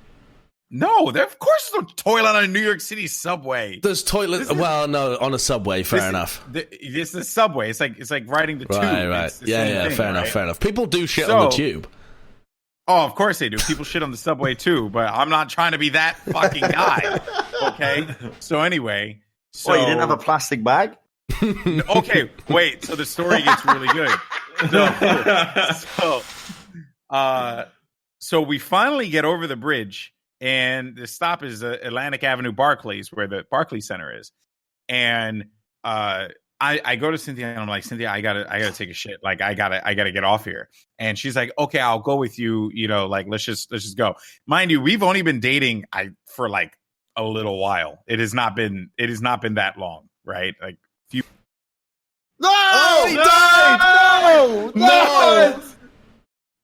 No, of course there's no toilet on a New York City subway. There's toilet. Well, no, on a subway. Fair enough. It's the subway. It's like riding the tube. Right. Yeah. Fair enough. People do shit on the tube. Oh, of course they do. People shit on the subway too, but I'm not trying to be that fucking guy. Okay. So anyway, you didn't have a plastic bag? Okay, wait. So the story gets really good. So we finally get over the bridge, and the stop is Atlantic Avenue, Barclays, where the Barclays Center is. And I go to Cynthia and I'm like, Cynthia, I gotta take a shit. Like I gotta get off here. And she's like, okay, I'll go with you. You know, like let's just go. Mind you, we've only been dating for like a little while. It has not been that long, right? Like few. No, oh, he died. No.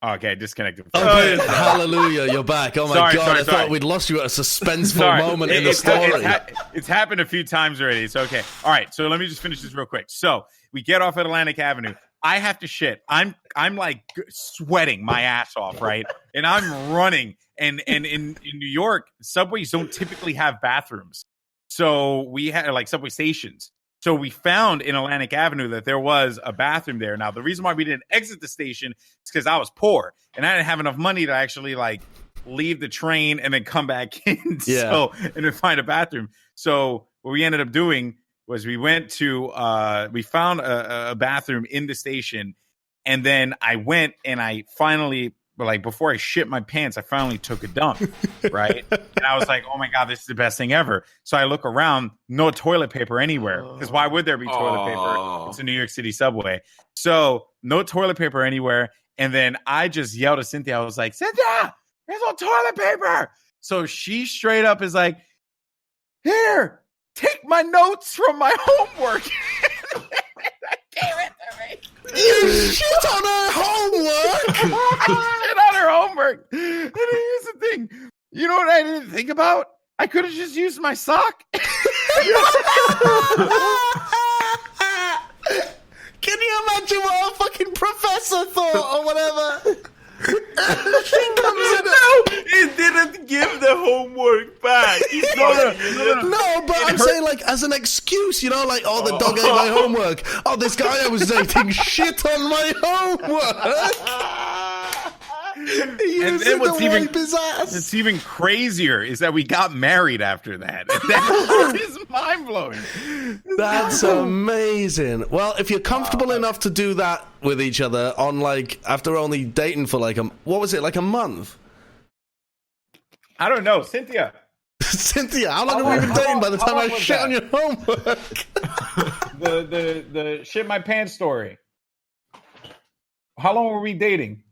Okay, disconnected. Okay, hallelujah, you're back. Oh my God, I thought we'd lost you at a suspenseful moment in the story. It's happened a few times already. It's okay. All right, so let me just finish this real quick. So we get off at Atlantic Avenue. I have to shit. I'm like sweating my ass off, right? And I'm running. And in New York, subways don't typically have bathrooms. So we had like subway stations. So we found in Atlantic Avenue that there was a bathroom there. Now, the reason why we didn't exit the station is because I was poor and I didn't have enough money to actually like leave the train and then come back in and then find a bathroom. So what we ended up doing was we found a bathroom in the station, and then I went and I finally, like before I shit my pants, I finally took a dump, right? And I was like, oh my God, this is the best thing ever. So I look around, no toilet paper anywhere. Because why would there be toilet paper? It's a New York City subway. So no toilet paper anywhere. And then I just yelled at Cynthia. I was like, Cynthia, there's no toilet paper. So she straight up is like, here, take my notes from my homework. Gave it to me. You shit on her homework. Shit on her homework. And here's the thing. You know what I didn't think about? I could have just used my sock. Can you imagine what a fucking professor thought or whatever? No, it didn't give the homework back. No, but I'm saying like as an excuse, you know, like, oh, the dog ate my homework. Oh, this guy I was dating shit on my homework. And then what's even crazier is that we got married after that. That is mind blowing. That's amazing. Well, if you're comfortable enough to do that with each other on like after only dating for like what was it, like a month? I don't know, Cynthia, how long have we been dating by the time I shit on your homework? the shit my pants story. How long were we dating?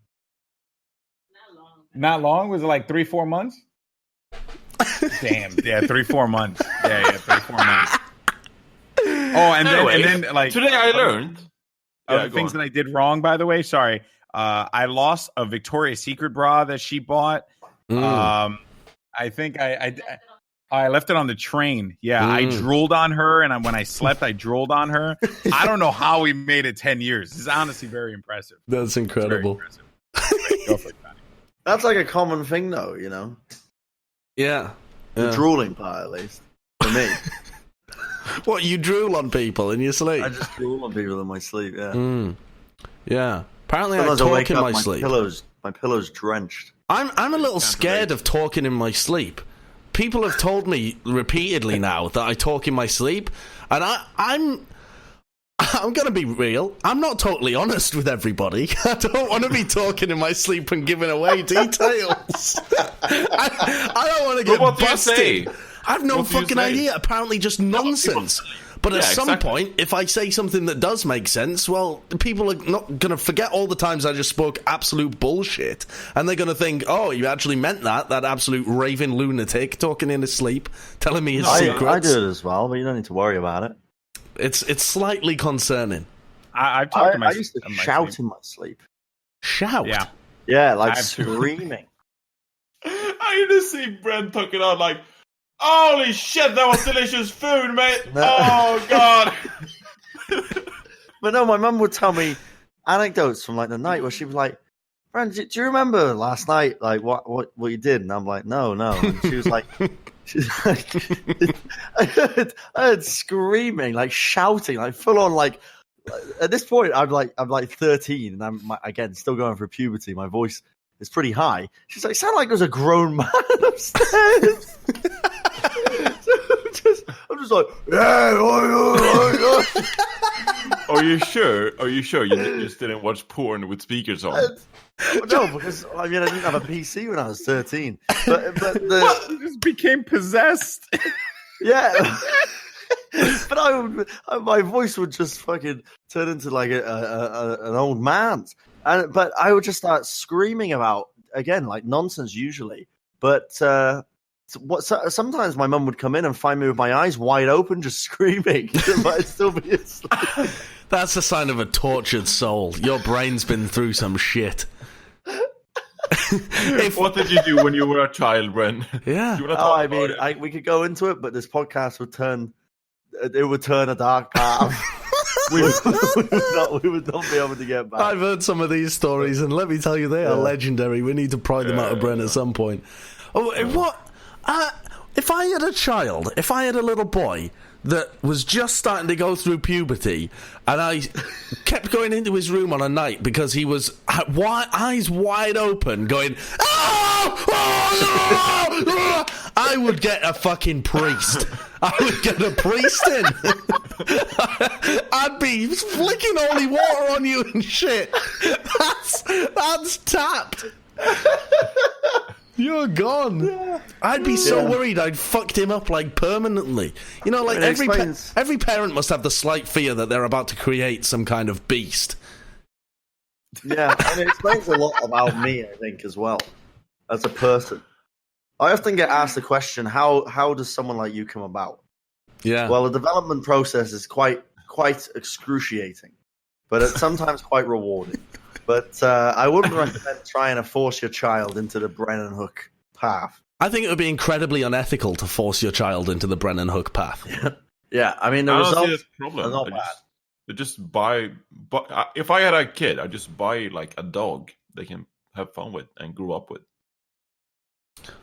Not long? Was it like 3-4 months? Damn, yeah, 3-4 months. Yeah, 3-4 months. Oh, and then like today I learned other things that I did wrong. By the way, sorry. I lost a Victoria's Secret bra that she bought. I think I left it on the train. Yeah, I drooled on her, and when I slept, I drooled on her. I don't know how we made it 10 years. It's honestly very impressive. That's incredible. Go for it, Johnny. That's like a common thing, though, you know? Yeah. The drooling part, at least. For me. What, you drool on people in your sleep? I just drool on people in my sleep, yeah. Yeah. Apparently I talk in my sleep. My pillow's drenched. I'm a little scared of talking in my sleep. People have told me repeatedly now that I talk in my sleep, and I'm going to be real. I'm not totally honest with everybody. I don't want to be talking in my sleep and giving away details. I don't want to get busted. I have no fucking idea. Apparently just nonsense. But at some point, if I say something that does make sense, well, people are not going to forget all the times I just spoke absolute bullshit. And they're going to think, oh, you actually meant that absolute raving lunatic talking in his sleep, telling me his secrets. I do it as well, but you don't need to worry about it. It's slightly concerning. I've talked to my I used to shout in my sleep. Shout? Yeah, like screaming. I used to see Bren talking out like, holy shit, that was delicious food, mate. Oh, God. But no, my mum would tell me anecdotes from like the night where she'd be like, Bren, do you remember last night, like what you did? And I'm like, no. And she was like, I heard screaming, like shouting, like full on, like at this point, I'm like 13, and I'm again still going through puberty. My voice is pretty high. She's like, sound like there's a grown man upstairs. I'm just like, yeah. Are you sure? You just didn't watch porn with speakers on? No, because I didn't have a PC when I was 13. But you just became possessed. Yeah. But my voice would just fucking turn into like an old man's, but I would just start screaming about again like nonsense usually. But sometimes my mum would come in and find me with my eyes wide open, just screaming. It might still be asleep. That's a sign of a tortured soul. Your brain's been through some shit. What did you do when you were a child, Bren? Yeah. We could go into it, but this podcast would turn a dark path. we would not be able to get back. I've heard some of these stories, and let me tell you, they are legendary. We need to pry them out of Bren at some point. Oh, what? If I had a child, if I had a little boy that was just starting to go through puberty, and I kept going into his room on a night because he was eyes wide open going, I would get a fucking priest. I would get a priest in. I'd be flicking holy water on you and shit. That's tapped. You're gone. Yeah. I'd be so worried I'd fucked him up like permanently. You know, like every parent must have the slight fear that they're about to create some kind of beast. Yeah, and it explains a lot about me, I think, as well, as a person. I often get asked the question, how does someone like you come about? Yeah. Well, the development process is quite excruciating, but it's sometimes quite rewarding. But I wouldn't recommend trying to force your child into the Bren Hook path. I think it would be incredibly unethical to force your child into the Bren Hook path. Yeah, I mean, the results are not bad. Just buy, if I had a kid, I'd just buy like a dog they can have fun with and grow up with.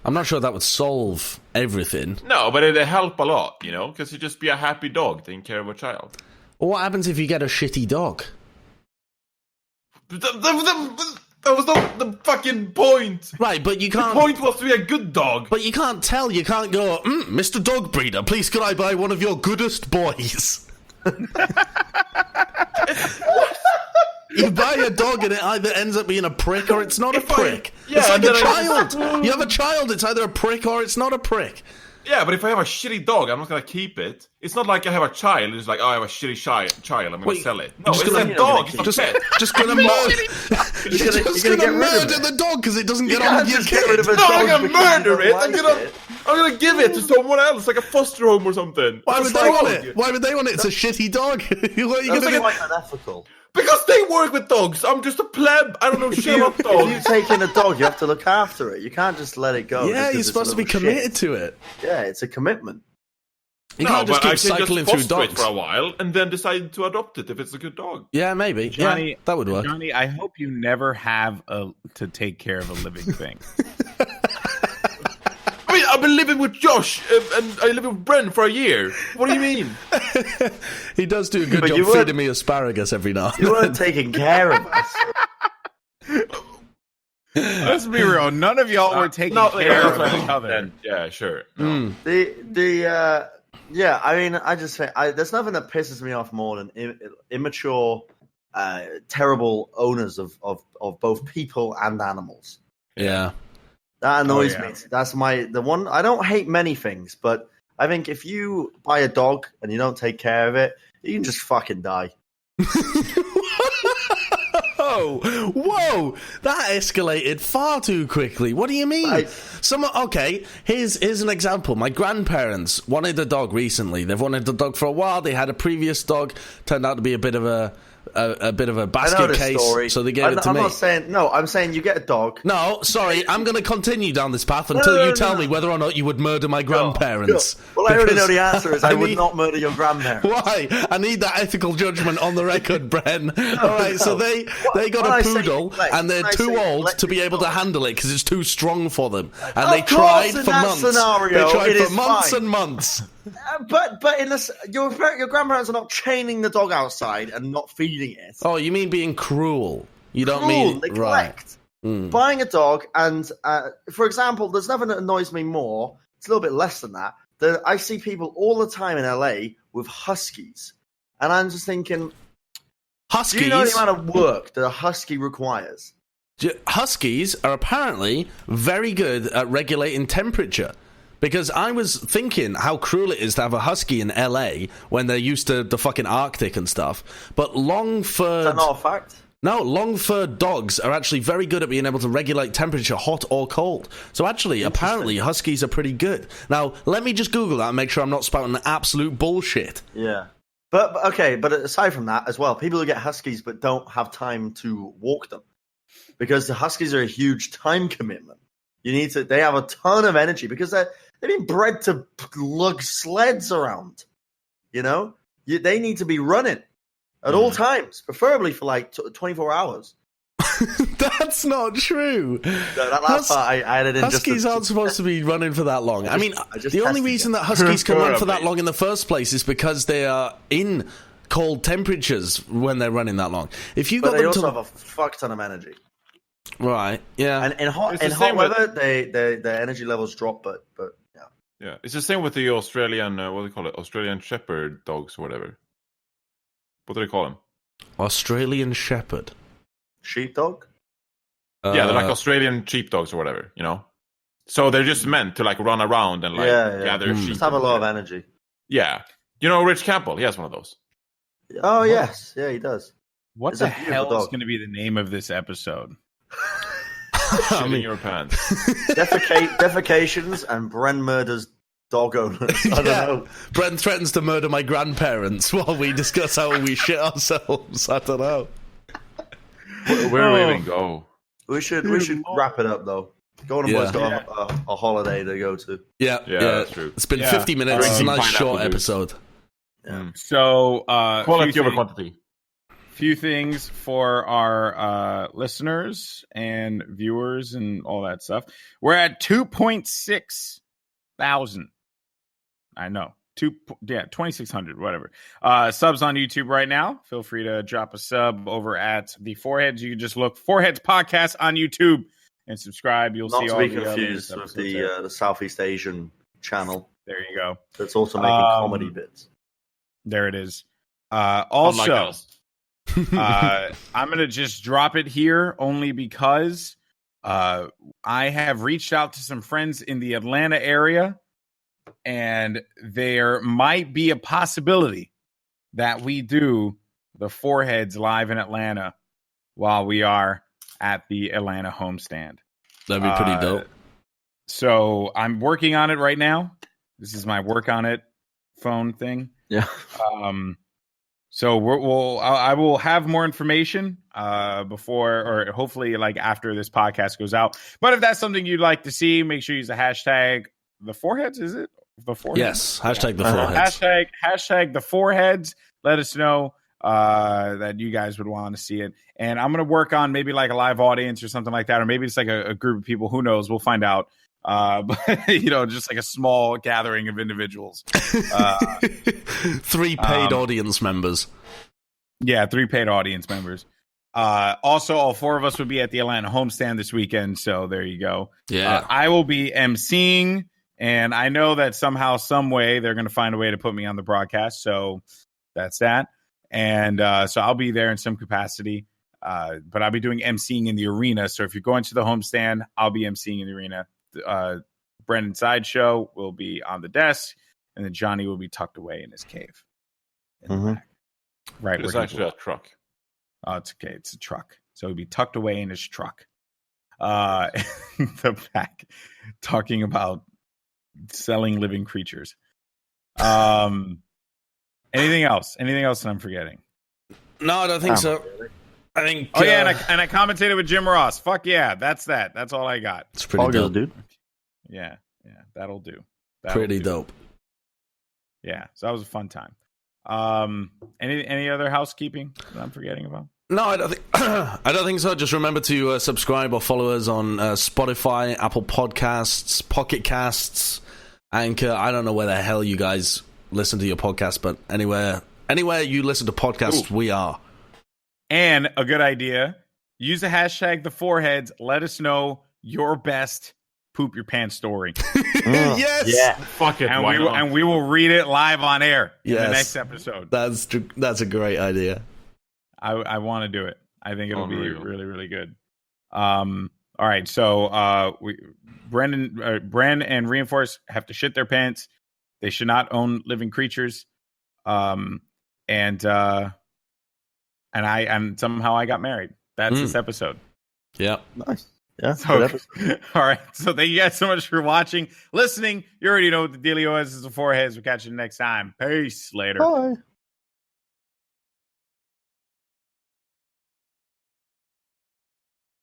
I'm not sure that would solve everything. No, but it'd help a lot, because you'd just be a happy dog taking care of a child. Well, what happens if you get a shitty dog? That was not the fucking point. Right, but you can't... The point was to be a good dog. But you can't tell. You can't go, Mr. Dog Breeder, please could I buy one of your goodest boys? You buy a dog and it either ends up being a prick or it's not a prick. It's like a child. You have a child, it's either a prick or it's not a prick. Yeah, but if I have a shitty dog, I'm not going to keep it. It's not like I have a child. It's like, I have a shitty child. I'm going to sell it. No, it's a dog. It's a pet. Just going to murder. You're just going to murder the dog because it doesn't get on with your kid. No, I'm going to murder it. I'm going to give it to someone else, like a foster home or something. Why would they want it? Why would they want it? It's a shitty dog. What are you going to do? Quite unethical. Because they work with dogs. I'm just a pleb. I don't know shit about dogs. If you take in a dog, you have to look after it. You can't just let it go. Yeah, you're supposed to be committed to it. Yeah, it's a commitment. You can't just keep cycling through dogs for a while and then decide to adopt it if it's a good dog. Yeah, maybe. Johnny, yeah, that would work. Johnny, I hope you never have to take care of a living thing. I mean, I've been living with Josh and I live with Bren for a year. What do you mean? He does do a good job feeding me asparagus every now and then. You weren't taking care of us. Let's be real. None of y'all were taking care of each other. Yeah, sure. No. Yeah, I mean, I just think there's nothing that pisses me off more than immature, terrible owners of both people and animals. Yeah. That annoys me. That's the one. I don't hate many things, but I think if you buy a dog and you don't take care of it, you can just fucking die. Whoa! That escalated far too quickly. What do you mean? Here's an example. My grandparents wanted a dog recently. They've wanted a dog for a while. They had a previous dog, turned out to be a bit of a basket case, story. So they gave it to me. I'm saying you get a dog. No, sorry, I'm going to continue down this path until you tell me whether or not you would murder my grandparents. Well, I already know the answer is I would not murder your grandparents. Why? I need that ethical judgment on the record, Bren. All right, so they got a poodle, and they're too old to be able to handle it because it's too strong for them. And they tried for months. They tried for months and months. But in this, your grandparents are not chaining the dog outside and not feeding it. Oh, you mean being cruel? You don't mean neglect. Right. Buying a dog, and for example, there's nothing that annoys me more. It's a little bit less than that. I see people all the time in LA with huskies, and I'm just thinking, Huskies. Do you know the amount of work that a husky requires? Huskies are apparently very good at regulating temperature. Because I was thinking how cruel it is to have a husky in LA when they're used to the fucking Arctic and stuff. But long-furred... Is that not a fact? No, long-furred dogs are actually very good at being able to regulate temperature, hot or cold. So actually, apparently, huskies are pretty good. Now, let me just Google that and make sure I'm not spouting absolute bullshit. Yeah. But aside from that as well, people who get huskies but don't have time to walk them. Because the huskies are a huge time commitment. They have a ton of energy because they've been bred to lug sleds around. You know? They need to be running at all times, preferably for like 24 hours. That's not true. No, that last part I added in. Huskies aren't supposed to be running for that long. I mean, the only reason that huskies can run for that long in the first place is because they are in cold temperatures when they're running that long. If you got they them also have a fuck ton of energy. Right. Yeah. And in hot weather, their energy levels drop, but yeah. Yeah, it's the same with the Australian, what do they call it? Australian Shepherd dogs or whatever. What do they call them? Australian Shepherd. Sheepdog? Yeah, they're like Australian sheepdogs or whatever, you know? So they're just meant to like run around and like gather sheep. Just have a lot of energy. Yeah. You know Rich Campbell? He has one of those. Oh, yes. Yeah, he does. What the hell is going to be the name of this episode? Shitting your pants. Defecations and Bren murders dog owners. I don't know. Bren threatens to murder my grandparents while we discuss how we shit ourselves. I don't know. Where do we even go? We should wrap it up though. Golden Boy's got a holiday to go to. Yeah, that's true. It's been 50 minutes. It's a nice short episode. Yeah. So, quality over quantity. Few things for our listeners and viewers and all that stuff. We're at 2.6 thousand. I know. 2,600, whatever. Subs on YouTube right now. Feel free to drop a sub over at the Foreheads. You can just look Foreheads Podcast on YouTube and subscribe. You'll see all the confused with the Southeast Asian channel. There you go. That's also making comedy bits. There it is. Also, I'm going to just drop it here only because I have reached out to some friends in the Atlanta area, and there might be a possibility that we do the Foreheads live in Atlanta while we are at the Atlanta homestand. That'd be pretty dope. So I'm working on it right now. This is my work on it phone thing. Yeah. So I will have more information before, or hopefully like after this podcast goes out. But if that's something you'd like to see, make sure you use the hashtag the Foreheads. Is it the Foreheads? Yes. Hashtag the Foreheads. Hashtag the Foreheads. Let us know that you guys would want to see it. And I'm going to work on maybe like a live audience or something like that. Or maybe it's like a group of people. Who knows? We'll find out. But just like a small gathering of individuals. 3 paid audience members. Yeah, 3 paid audience members. Also, all 4 of us would be at the Atlanta homestand this weekend. So there you go. Yeah. I will be emceeing, and I know that somehow, some way, they're going to find a way to put me on the broadcast. So that's that. And so I'll be there in some capacity. But I'll be doing emceeing in the arena. So if you're going to the homestand, I'll be emceeing in the arena. Bren and Sideshow will be on the desk, and then Johnny will be tucked away in his cave in the back. Right, it's actually a truck. Oh, it's okay. It's a truck, so he'll be tucked away in his truck. In the back, talking about selling living creatures. Anything else? Anything else that I'm forgetting? No, I don't think so. I think. Oh yeah, and I commentated with Jim Ross. Fuck yeah, that's that. That's all I got. It's pretty dope, dude. Yeah, that'll do. Pretty dope. Yeah, so that was a fun time. Any other housekeeping that I'm forgetting about? No, I don't think so. Just remember to subscribe or follow us on Spotify, Apple Podcasts, Pocket Casts, Anchor. I don't know where the hell you guys listen to your podcast, but anywhere you listen to podcasts, we are. And a good idea, use the hashtag the Foreheads. Let us know your best poop your pants story. Yes. Yeah. Fuck it. And we will read it live on air in the Yes. next episode. That's a great idea. I want to do it. I think it'll be really, really good. All right, so Bren and Reinforce have to shit their pants. They should not own living creatures. And somehow I got married. That's this episode. Yeah, nice. Yeah. So, all right. So thank you guys so much for watching, listening. You already know what the dealio is. It's the foreheads. We'll catch you next time. Peace. Later. Bye.